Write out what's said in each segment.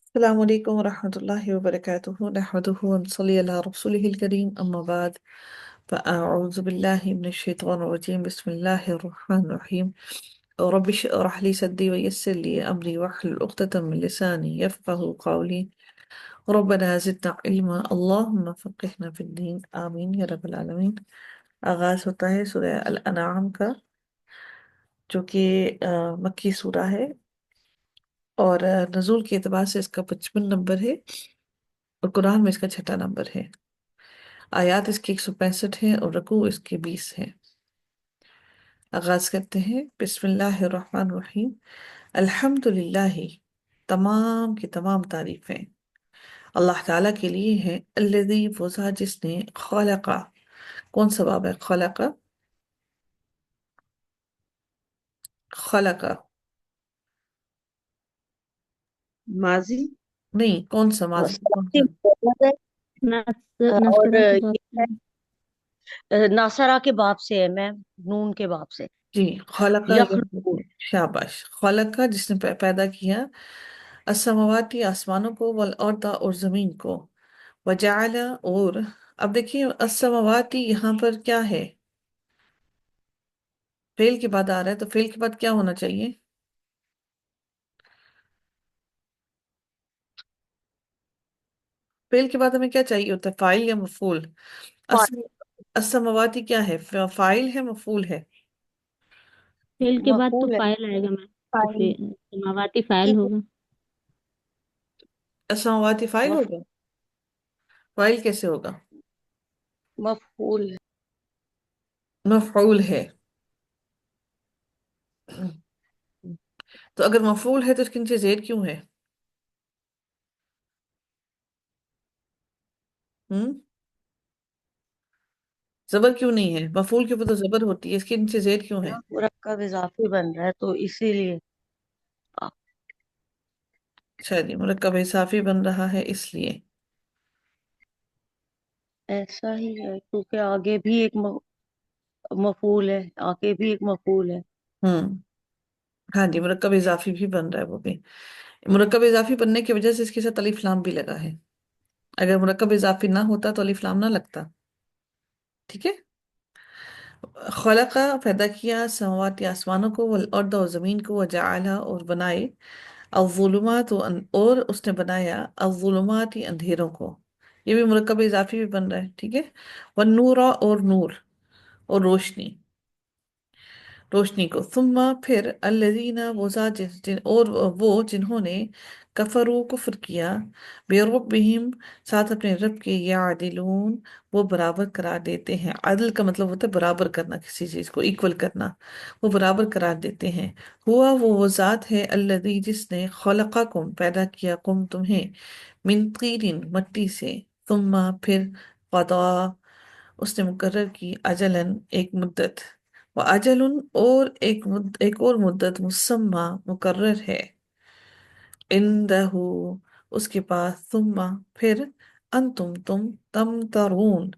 السلام عليكم ورحمة الله وبركاته نحمده ونصلي على رسوله الكريم أما بعد فأعوذ بالله من الشيطان الرجيم بسم الله الرحمن الرحيم رب اشرح لي صدري ويسر لي أمري واحلل عقدة من لساني يفقه قولي ربنا زدنا علما اللهم فقهنا في الدين آمين يا رب العالمين۔ آغاز ہوتا ہے سورہ الانعام کا، جو کہ مکی سورہ ہے، اور نزول کے اعتبار سے اس کا 55 نمبر ہے، اور قرآن میں اس کا 6 نمبر ہے۔ آیات اس کی 165 ہیں اور رکوع اس کے 20 ہیں۔ آغاز کرتے ہیں۔ بسم اللہ الرحمن الرحیم۔ الحمد للہ، تمام کی تمام تعریفیں اللہ تعالیٰ کے لیے ہیں۔ الذی، وہ ذات جس نے، خلقہ، کون سا باب ہے؟ خلقہ، خلقہ ماضی نہیں، کون سا اور ماضی کون ساتھی سا؟ مجرد ہے، اور ناصرہ کے یہ باب سے ناصرہ کے باب سے ہے میم، نون کے باب سے جی، خلقہ یخلقون۔ شاباش، خلقہ جس نے پیدا کیا، السماواتی آسمانوں کو، والارض اور زمین کو، وجعل اور، اب دیکھیے السماواتی یہاں پر کیا ہے؟ فعل کے بعد آ رہا ہے، تو فعل کے بعد کیا ہونا چاہیے؟ فعل کے بعد ہمیں کیا چاہیے ہوتا ہے؟ فاعل یا مفعول؟ فا- السماواتی کیا ہے؟ فاعل ہے مفعول ہے؟ فعل کے بعد تو مفعول ہے، فاعل آئے گا، میں تو فاعل سماواتی فاعل ٹھیک ہے، ہوگا۔ السماواتی فاعل مف- ہوگا؟ فاعل کیسے ہوگا؟ مفعول ہے۔ مفعول ہے۔ تو اگر مفعول ہے تو اس کے نیچے زیر کیوں ہے؟ ہم زبر کیوں نہیں ہے؟ مفعول کے اوپر تو زبر ہوتی ہے، اس کے نیچے زیر کیوں ہے؟ یہاں مرکب اضافی بن رہا ہے تو اسی لیے آ، اچھا جی، مرکب اضافی بن رہا ہے اس لیے۔ ایسا ہی ہے کیونکہ آگے بھی ایک مفعول ہے، آگے بھی ایک مفعول ہے۔ ہم ہاں جی، مرکب اضافی بھی بن رہا ہے وہ بھی۔ مرکب اضافی بننے کی وجہ سے اس کے ساتھ الف لام بھی لگا ہے۔ اگر مرکب اضافی نہ ہوتا تو الف لام نہ لگتا۔ ٹھیک ہے۔ خلقہ پیدا کیا، سماواتی آسمانوں کو، والارض اور زمین کو، وجعلہ اور بنائے، الظلمات اور اس نے بنایا، الظلمات اندھیروں کو، یہ بھی مرکب اضافی بھی بن رہا ہے۔ ٹھیک ہے۔ والنور اور نور اور روشنی، روشنی کو، ثم پھر، الذین وہ ذات اور وہ جنہوں نے، کفروا کفر کیا، بے ربہم ساتھ اپنے رب کے، یعدلون وہ برابر قرار دیتے ہیں۔ عدل کا مطلب ہوتا ہے برابر کرنا، کسی چیز کو ایکول کرنا، وہ برابر قرار دیتے ہیں۔ ہوا وہ ذات ہے، الذی جس نے، خلقکم پیدا کیا، کم تمہیں، من طین مٹی سے، ثم پھر، قضا اس نے مقرر کی، اجلاً ایک مدت، وَأَجَلٌ اور ایک اور مدت، مسمى مقرر ہے، عندہ اس کے پاس، ثم پھر، انتم تمترون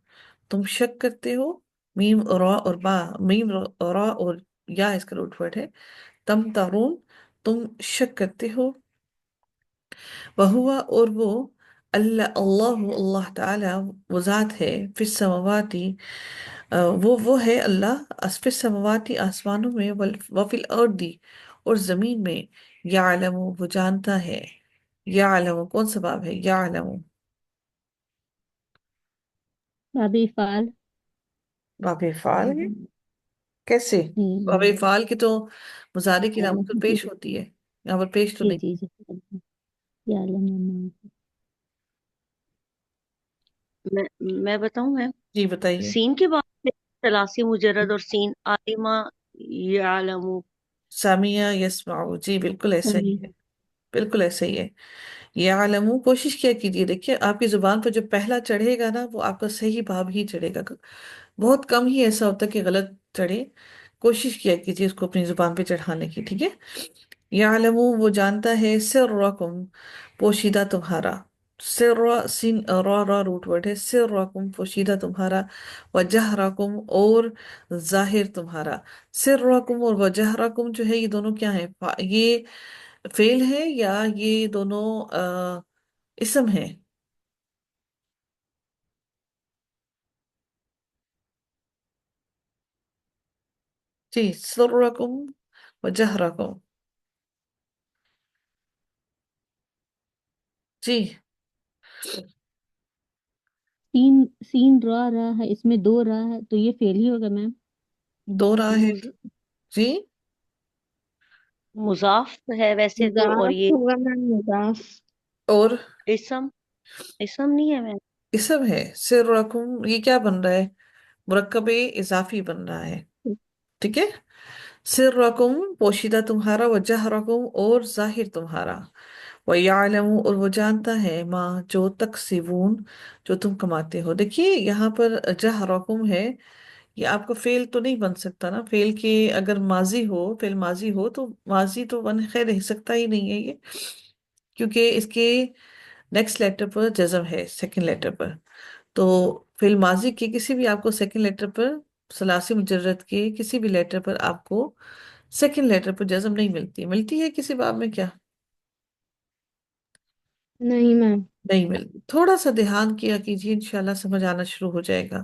تم شک کرتے ہو، میم را اور با، میم را اور یا اس کا روٹ ورڈ ہے، تمترون تم شک کرتے ہو، وہوا اور وہ، اللہ تعالی وہ ذات ہے، فی السماواتی وہ ہے اللہ، فی السماواتی آسمانوں میں، وفی الارض اور زمین میں، یعلم وہ جانتا ہے، یعلم کون سا باب ہے؟ یعلم بابی فعال۔ باب فعال ہے؟ کیسے؟ باب ہم، فعال کی تو مضارع کی علامت تو جی پیش ہوتی ہے، یہاں پر پیش تو جی نہیں۔ جی جی، یعلم ما، میں بتاؤں میں، جی بتائیے۔ سین کے بعد سے ثلاثی مجرد اور سین عالمہ یعلم۔ سامعہ یسمع، جی بالکل ایسا ہی ہے، سمیع، بالکل ایسا ہی ہے۔ یعلم، کوشش کیا کیجیے، دیکھیے آپ کی زبان پر جو پہلا چڑھے گا نا وہ آپ کا صحیح باب ہی چڑھے گا، بہت کم ہی ایسا ہوتا ہے کہ غلط چڑھے۔ کوشش کیا کیجیے اس کو اپنی زبان پہ چڑھانے کی، ٹھیک ہے۔ یعلم وہ جانتا ہے، سرکم پوشیدہ تمہارا، سر سین را را روٹ ورڈ ہے، سرکم پوشیدہ تمہارا، وجہرکم اور ظاہر تمہارا۔ سرکم اور وجہرکم جو ہے یہ دونوں کیا ہیں؟ یہ فعل ہے یا یہ دونوں اسم ہے؟ جی، سرکم و جہرکم. جی. سین سین را را ہے، اس میں دو را ہے تو یہ فعل ہی ہوگا میم. دو راہ ہے. مز- جی. مضاف ہے ویسے تو، اور مضاف یہ ہوگا میم، مضاف. اور اسم اسم نہیں ہے میں. اسم ہے. سرکم یہ کیا بن رہا ہے؟ مرکب اضافی بن رہا ہے. ٹھیک ہے. سرکم پوشیدہ تمہارا، وجہ رقم اور ظاہر تمہارا، وَيَعْلَمُ اور وہ جانتا ہے، ماں جو تکسبون جو تم کماتے ہو. دیکھیے یہاں پر جہ رقم ہے، یہ آپ کا فعل تو نہیں بن سکتا نا. فعل کے اگر ماضی ہو، فعل ماضی ہو تو ماضی تو بن خیر رہ سکتا ہی نہیں ہے یہ، کیونکہ اس کے نیکسٹ لیٹر پر جزم ہے، سیکنڈ لیٹر پر. تو فعل ماضی کے کسی بھی آپ کو سیکنڈ لیٹر پر، ثلاثی مجرد کے کسی بھی لیٹر پر آپ کو سیکنڈ لیٹر پر جزم نہیں ملتی. ملتی ہے کسی باب میں کیا؟ نہیں میم. نہیں ملتی. تھوڑا سا دھیان کیا کیجیے، انشاءاللہ سمجھ آنا شروع ہو جائے گا.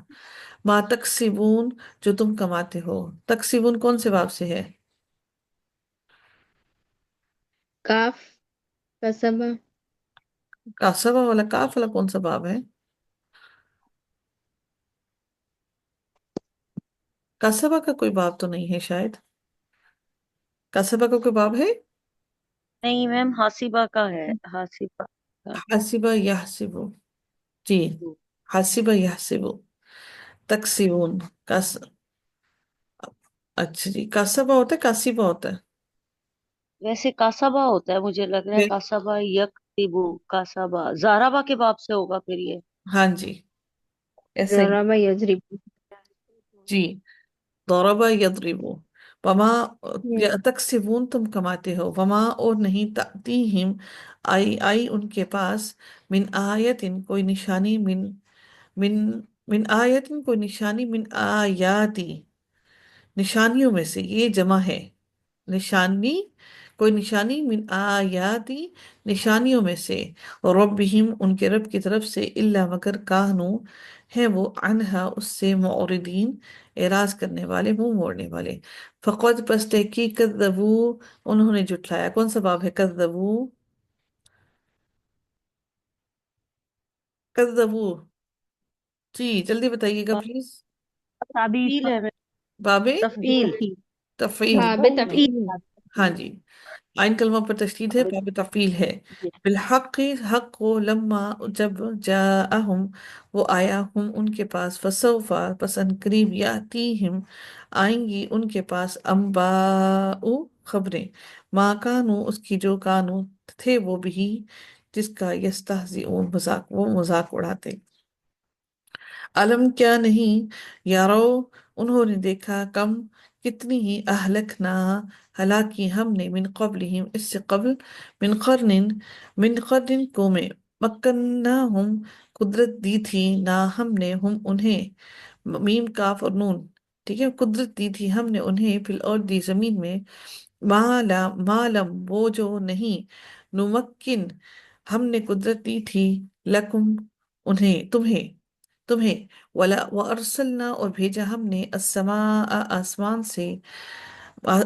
ما تکسبون جو تم کماتے ہو. تکسبون کون سے باب سے ہے؟ کاف کسبہ. کاسبہ والا، کاف والا کون سا باب ہے؟ کاسبہ کا کوئی باب تو نہیں ہے شاید. کاسبہ کا کوئی باب ہے؟ نہیں میم، حاسبہ کا ہے، حاسبہ کا. حسبہ یحسبو. جی. حسبہ یحسبو. تکسبون. کس اچھا جی، کاسبہ ہوتا ہے کاسبہ ہوتا ہے؟ ویسے کاسبہ ہوتا ہے، مجھے لگ رہا ہے پھر کاسبہ یکتبو. کاسبہ زارابہ کے باب سے ہوگا پھر یہ. ہاں جی، ایسا ہی. ضرب یضرب. جی. ضربہ یضربو. وما یہ تکسبون تم کماتے ہو. وما اور نہیں تأتیہم آئی آئی ان کے پاس، من آیتن کوئی نشانی، من من آیتن کوئی نشانی، من آیاتی نشانیوں میں سے، یہ جمع ہے. نشانی کوئی نشانی، من آیاتی نشانیوں میں سے، ربہم ان کے رب کی طرف سے، الا مگر کانو ہیں وہ، عنہا اس سے، معرضین اعراض کرنے والے، منہ موڑنے والے. فقد پس تحقیق، کذبو انہوں نے جھٹلایا. کون سا باب ہے کذبو؟ کذبو. جی جلدی بتائیے گا پلیز. تابی تفیل ہے میم. باب تفیل. تفعیل. باب تفعیل. ہاں جی. آئین کلمہ پر تشدید ہے، باب تفعیل ہے. بالحق حق کو، لما جب، جاءہم وہ آیا، ہم ان کے پاس، فسوفا پس ان قریب، یاتیہم آئیں گی ان کے پاس، انباء خبریں، ما کانو اس کی جو، کانو تھے وہ، بھی جس کا، یستہزئون مذاق وہ مذاق اڑاتے. علم کیا نہیں، یارو انہوں نے دیکھا، کم کتنی ہی، اہلکنا ہلاکی ہم نے، من قبلہم اس سے قبل، من قرن کو میں، مکناہم قدرت دی تھی، نہ ہم نے، ہم انہیں، میم کاف اور نون. ٹھیک ہے، قدرت دی تھی ہم نے انہیں، فی الارض زمین میں، معلم وہ جو نہیں، نمکن ہم نے قدرت دی تھی، لکم انہیں، تمہیں وَأَرْسَلْنَا اور بھیجا ہم نے، السماء آسمان سے،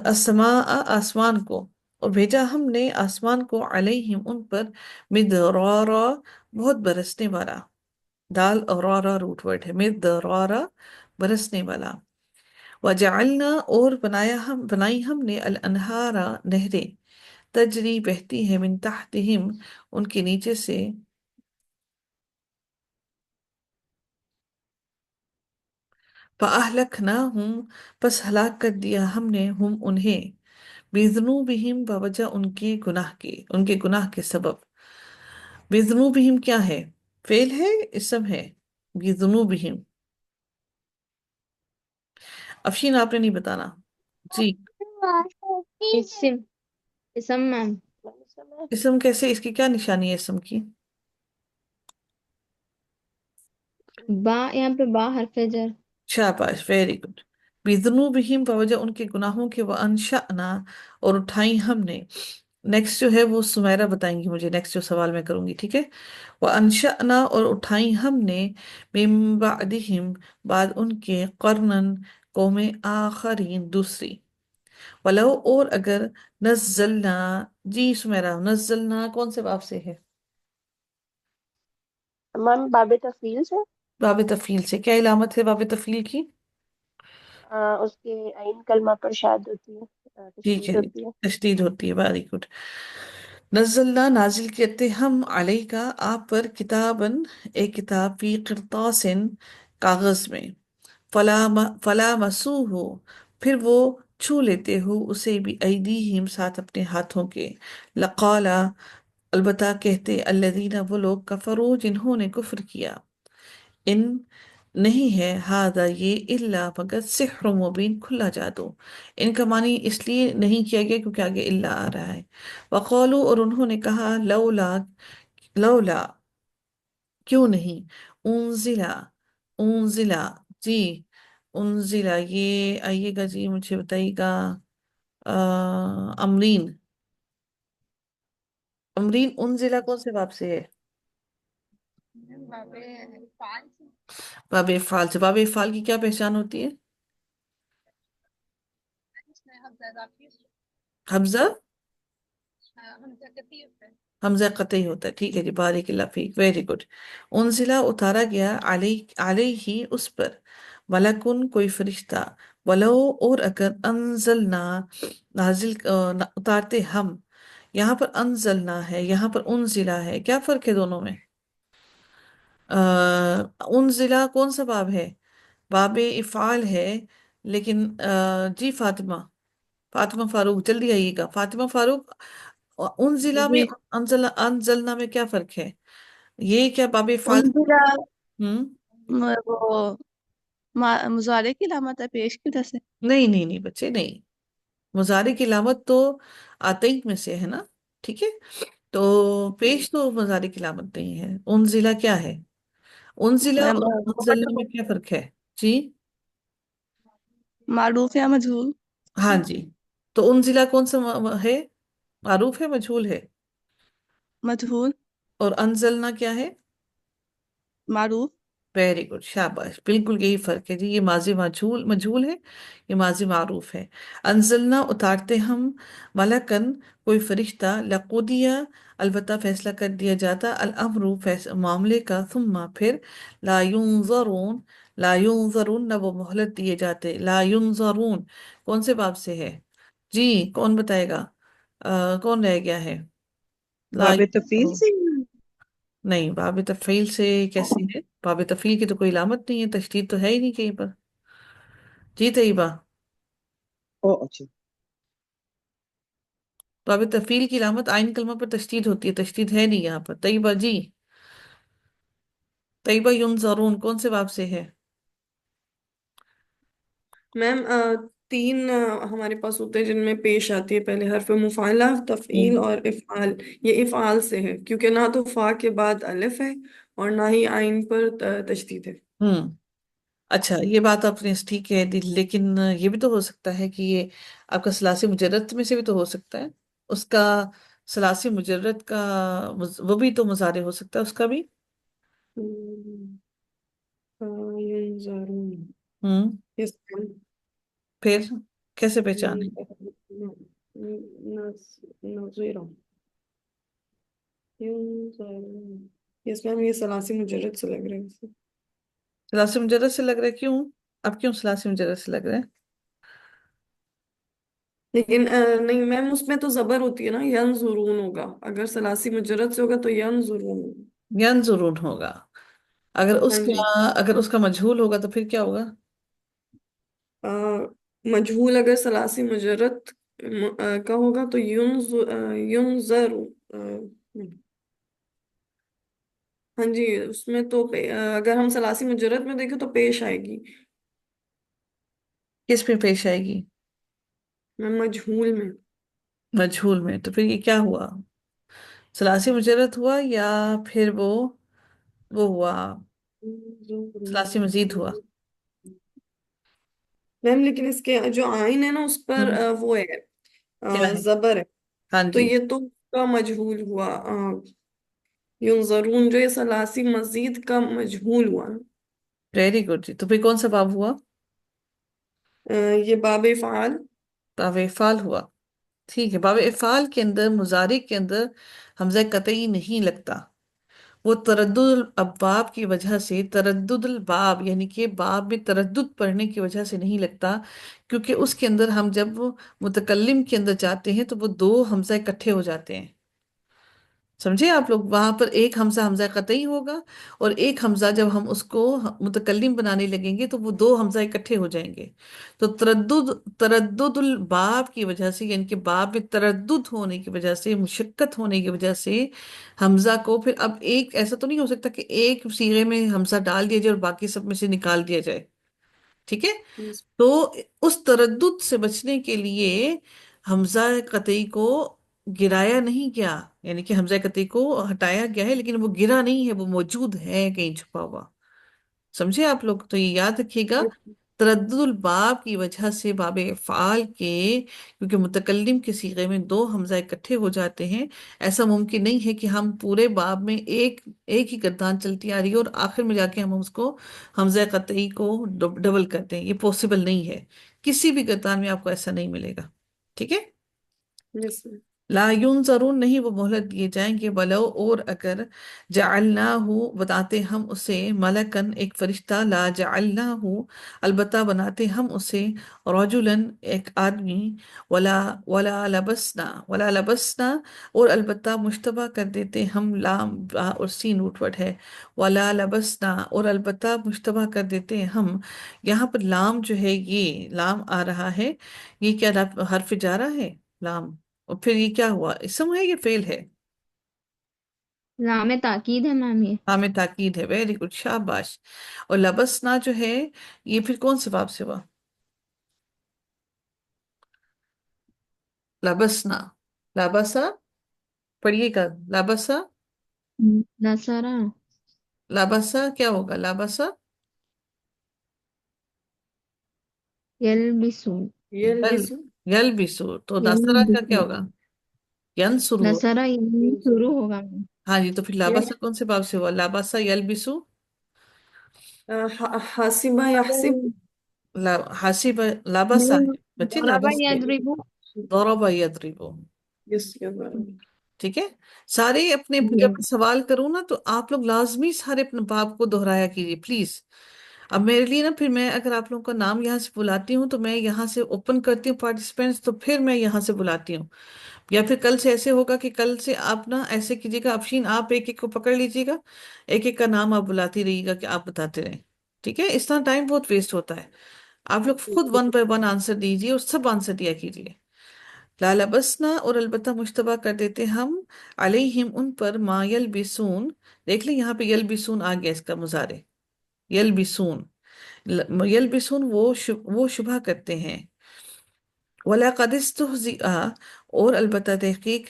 السماء آسمان کو، اور بھیجا ہم نے آسمان کو، علیہم ان پر، مدرارا بہت برسنے والا. دال اور را روٹ ورڈ ہے، مدرارا برسنے والا. وجعلنا اور بنائی ہم نے، الانہارا نہریں، تجری بہتی ہے، من تحتہم ان کے نیچے سے، فَأَهْلَكْنَاهُمْ پس ہلاک کر دیا ہم نے، ہم انہیں، بِذُنُوبِهِمْ بوجہ ان کے گناہ کے، ان کے گناہ کے سبب. بِذُنُوبِهِمْ کیا ہے؟ فعل ہے، اسم ہے. بِذُنُوبِهِمْ. افشین آپ نے نہیں بتانا. جی. اسم. اسم میم. اسم کیسے؟ اس کی کیا نشانی ہے اسم کی؟ با، یہاں پہ با حرف جر. شاباش، ویری گڈ. بِذُنُوبِهِمْ بوجہ ان کے گناہوں کے، وَأَنشَأْنَا اور اٹھائی ہم نے، नेक्स्ट जो है वो सुमेरा बताएंगी मुझे, नेक्स्ट जो सवाल मैं करूंगी, ठीक है। वो अनशअना, और उठाई हमने, मिन बादिहिम, बाद उनके, कर्नन, कौमें आखरीन, दूसरी। वलो, और अगर, नज़लना, जी सुमेरा, नज़लना कौन से बाब से है? मैम बाबे तफील से। बाब तफील से। क्या इलामत है बाब तफील की? उसके आइन कलमा पर शाद होती है, ठीक तशदीद है, होती है। तशदीद होती है, वेरी गुड। नज़लना, नाजिल कहते हम, अलैका, आप पर, किताबन, एक किताब, फी किरतासिन, कागज में, फला मसूहो, फिर वो छू लेते हो उसे, भी ऐदीहिम, साथ अपने हाथों के, लकाला, अलबत्ता कहते, अल्लदीना, वो लोग, कफरो, जिन्होंने कुफ्र किया, इन, नहीं है, हादा ये, इल्ला, मगर, सिह्र मुबीन, खुला जादू। इनका मानी इसलिए नहीं किया गया क्योंकि आगे इल्ला आ रहा है। वक़ालू, और उन्होंने कहा, लौला, लौला, क्यों नहीं, उनजिला, उनजिला, जी, उनजिला, ये आइएगा जी, मुझे बताइएगा। अमरीन, अमरीन, उनजिला कौन से बाब से है? बाबे फाल से। बाबे फाल की क्या पहचान होती है? हमजा, हमजा कतई होता है, ठीक है जी, बारिक अल्लाह फीक, वेरी गुड। उनजिला, उतारा गया, अलई, अलैहि, उस पर, मलकुन, कोई फरिश्ता, वलो, और अगर, अनजलना, नाजिल, उतारते हम, यहाँ पर अनजलना है, यहाँ पर उनजिला है, क्या फर्क है दोनों में? उनजिला कौन सा बाब है? बाबे इफ़ाल है, लेकिन जी फातिमा, फातिमा फारूक जल्दी आइएगा, फातिमा फारूक, उनजिला में, जी। अनजला, अनजलना में क्या फर्क है? ये क्या बाबे फाल? उनका हम्म। वो मुजारे की लामत है पेश की वजह से। नहीं नहीं नहीं बच्चे, नहीं। मुजारे की लामत तो आतंक में से है ना, ठीक है। तो पेश तो मुजारे की लामत नहीं है। उनजिला क्या है? उनजिला मैं और अनजलना में क्या फर्क है? जी। मारूफ या मजहूल। हाँ जी। तो उनजिला कौन सा है? मारूफ है, मजहूल है? मजहूल। और अनजलना क्या है? मारूफ। वेरी गुड, शाबाश, बिल्कुल यही फर्क है जी। ये माजी मजहूल, मजहूल है, ये माजी मारूफ है। अंजलना, उतारते हम, मलकन, कोई फरिश्ता, लकुदिया, अलबत्ता फैसला कर दिया जाता, अल अमरू, मामले का, सुम्मा, फिर, ला युनजरून, ला युनजरून, न वो मोहलत दिए जाते, ला युनजरून कौन से बाब से है? जी, कौन बताएगा? कौन रह गया है? ला बाबे तफील युनजरून, से। नहीं, बाब तफ़ील से कैसी है? बाब तफ़ील की तो कोई इलामत नहीं है, तशदीद तो है ही नहीं कहीं पर। जी तैयबा, ओ अच्छा। बाब तफ़ील की इलामत आइन कलमा पर तशदीद होती है, तशदीद है नहीं यहाँ पर। तैयबा जी, तैयबा, युनज़रून कौन से बाब से है? मैम तीन हमारे पास होते हैं जिनमें पेश आती है पहले हर्फ मुफाला, तफईल हम्म। और इफ़आल। ये इफ़आल से है क्योंकि ना तो फा के बाद अलिफ है और ना ही आइन पर तशदीद है। हम्म। अच्छा, ये बात आपने ठीक है लेकिन ये भी तो हो सकता है कि ये आपका सलासी मुजर्रद में से भी तो हो सकता है उसका। सलासी मुजर्रद का वो भी तो मुजारे हो सकता है उसका भी। हम्म, युनज़रून। हम्म। यस। फिर कैसे पहचानेंगे? नज़ीरा, युनज़रून। यस मैम, ये सलासी मुजर्रद से लग रहा है। सलासी मुजर्रद से लग रहा है, क्यों? अब क्यों सलासी मुजर्रद से लग रहा है? लेकिन नहीं मैम, उसमें तो जबर होती है ना, यंजुरून होगा। अगर सलासी मुजर्रद से होगा तो यंजुरून होगा। यंजुरून होगा। अगर हाँ उसका, जी। अगर उसका मजहूल होगा तो फिर क्या होगा? अ, मजहूल अगर सलासी मुजर्रद का होगा तो युनजरू। हाँ जी, उसमें तो अगर हम सलासी मुजर्रद में देखें तो पेश आएगी। किस पे पेश आएगी? मैम मजहूल में। मजहूल में। तो फिर ये क्या हुआ? सलासी मुजर्रद हुआ या फिर वो हुआ, सलासी मजीद हुआ? मैम लेकिन इसके जो आइन है ना उस पर हम्म। वो है, क्या है? जबर है। हाँ तो जी, ये तो का मजहूल हुआ। युनजरून जो ये सलासी मजीद का मजहूल हुआ। वेरी गुड जी। तो फिर कौन सा बाब हुआ? ये बाबे फाल। बाब इफ़ाल हुआ। ठीक है, बाब इफ़ाल के अंदर मुजारिक के अंदर हमजा कतई नहीं लगता। वो तरद्दुल अब्बाब की वजह से, तरद्दुल बाब यानी कि बाब में तरद्दुद पढ़ने की वजह से नहीं लगता, क्योंकि उसके अंदर हम जब मुतकल्लिम के अंदर जाते हैं तो वो दो हमजा इकट्ठे हो जाते हैं। समझे आप लोग? वहां पर एक हमजा हमजा कतई होगा, और एक हमजा जब हम उसको मुतकल्लिम बनाने लगेंगे तो वो दो हमजा इकट्ठे हो जाएंगे। तो तरद्दुदुल बाब की वजह से, यानी कि बाब में तरद्दुद होने की वजह से, मुशक्कत होने की वजह से हमजा को फिर अब एक ऐसा तो नहीं हो सकता कि एक सीगे में हमजा डाल दिया जाए और बाकी सब में से निकाल दिया जाए। ठीक है? तो उस तरद्दुद से बचने के लिए हमजा कतई को गिराया नहीं गया, यानी कि हमजा कतई को हटाया गया है, लेकिन वो गिरा नहीं है, वो मौजूद है कहीं छुपा हुआ। समझे आप लोग? तो ये याद रखिएगा, तरद्दुल बाब की वजह से बाब फ़ाल के, क्योंकि मुतकल्लिम के सीगे में दो हमजा इकट्ठे हो जाते हैं, ऐसा मुमकिन नहीं है कि हम पूरे बाब में एक एक ही गर्दान चलती आ रही है और आखिर में जाके हम उसको हमजा कतई को डबल करते हैं। ये पॉसिबल नहीं है, किसी भी गर्दान में आपको ऐसा नहीं मिलेगा। ठीक है? यस। ला युनजरून, नहीं वो मोहलत दिए जाएंगे, वलो और अगर जअलनाहु बताते हम उसे, मलकन एक फरिश्ता, ला जअलनाहु अलबत्ता बनाते हम उसे, रजुलन एक आदमी, वला वला लबसना और अलबत्ता मुश्तबा कर देते हम, लाम बा और सीन रूटवर्ड है, वला लबसना और अलबत्ता मुश्तबा कर देते हैं हम। यहाँ पर लाम जो है, ये लाम आ रहा है, ये क्या हर्फ जारा है लाम? और फिर ये क्या हुआ, इसम है या फेल है? लामे ताकीद है मैम ये। हाँ में ताकीद है, वेरी गुड, शाबाश। और लबसना जो है, ये फिर कौन से बाब से हुआ? लबसना, लाबसा, पढ़िएगा, लाबसा, नसरा लाबसा क्या होगा? लाबसा यल्बिसु यल यल्बिसु। यलबिसु, तो नसरा का यल्बिसु क्या होगा? यनसुरु हो। नसरा यल्बिसु शुरू होगा मैम। हाँ जी, तो फिर यस। लाबसा कौन से बाब से हुआ? लाबसा यलबिसु, हासिबा याहसिब। हासिब, लाबसा नहीं, है बच्चे, दरबा लाबस के यदरिबु। दौरबा यदरिबु। Yes yes. ठीक है? सारे अपने, जब मैं सवाल करूँ ना तो आप लोग लाजमी सारे अपने बाप को दोहराया कीजिए प्लीज। अब मेरे लिए ना, फिर मैं अगर आप लोगों का नाम यहाँ से बुलाती हूँ तो मैं यहाँ से ओपन करती हूँ पार्टिसिपेंट्स, तो फिर मैं यहाँ से बुलाती हूँ। या फिर कल से ऐसे होगा कि कल से आप ना ऐसे कीजिएगा, अफशीन आप एक एक को पकड़ लीजिएगा, एक एक का नाम आप बुलाती रहिएगा कि आप बताते रहें। ठीक है? इस तरह टाइम बहुत वेस्ट होता है। आप लोग खुद वन बाय वन आंसर दीजिए और सब आंसर दिया कीजिए। लाला बसना और अलबत्ता मुश्तबा कर देते हम, अलैहिम उन पर, मा यलबिसून, देख लें यहाँ पे यलबिसून आ गया इसका मुजारे, यलबिसून, यलबिसून वो शुबा करते हैं, वला कदिस्तुहजिआ और अलबत्ता तहकीक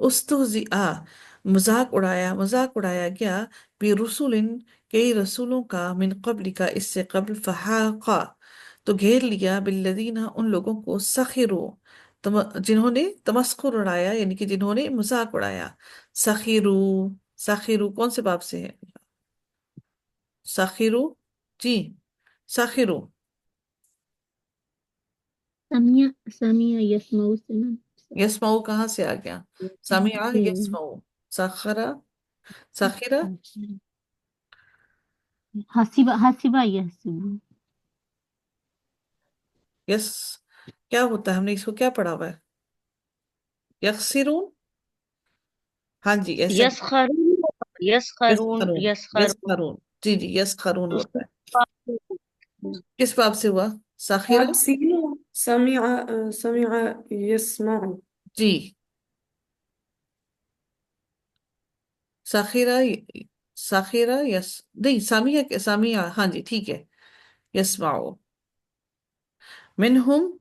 उस्तुहजिआ मजाक उड़ाया गया, बिरुसुलिन कई रसूलों का, मिन कब्ल का इससे कब्ल, फहाका तो घेर लिया, बिल्लदीना उन लोगों को, सखिरो जिन्होंने तमस्खुर उड़ाया, यानी कि जिन्होंने मजाक उड़ाया। सखिरू, सखिरू कौन से बाब से है? सखिरू जी, सखिरू, समिया समिया यस्मऊ से मैम। यस्माऊ कहाँ से आ गया? समिआ यस्माऊ, सखरा, सखिरा, हसीबा हसीबा यहसीबु। यस, क्या होता है, हमने इसको क्या पढ़ा हुआ है? यखसिरून, हाँ जी ऐसा। यस्खरून यस्खरून यस्खरून, यस्खरून। यस्खरून, जी जी, यस्खरून उसके होता है। बाद किस बाब से हुआ? साखिरा, आप सीनो समिया यस्माउ। जी, साखिरा, साखिरा, यस, नहीं सामिया, सामिया, हाँ जी ठीक है, यस्माओ, मिनहुम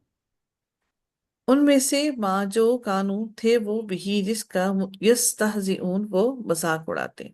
उनमें से, माँ जो कानू थे वो, बिही जिसका, यस्तहजिऊन वो मजाक उड़ाते।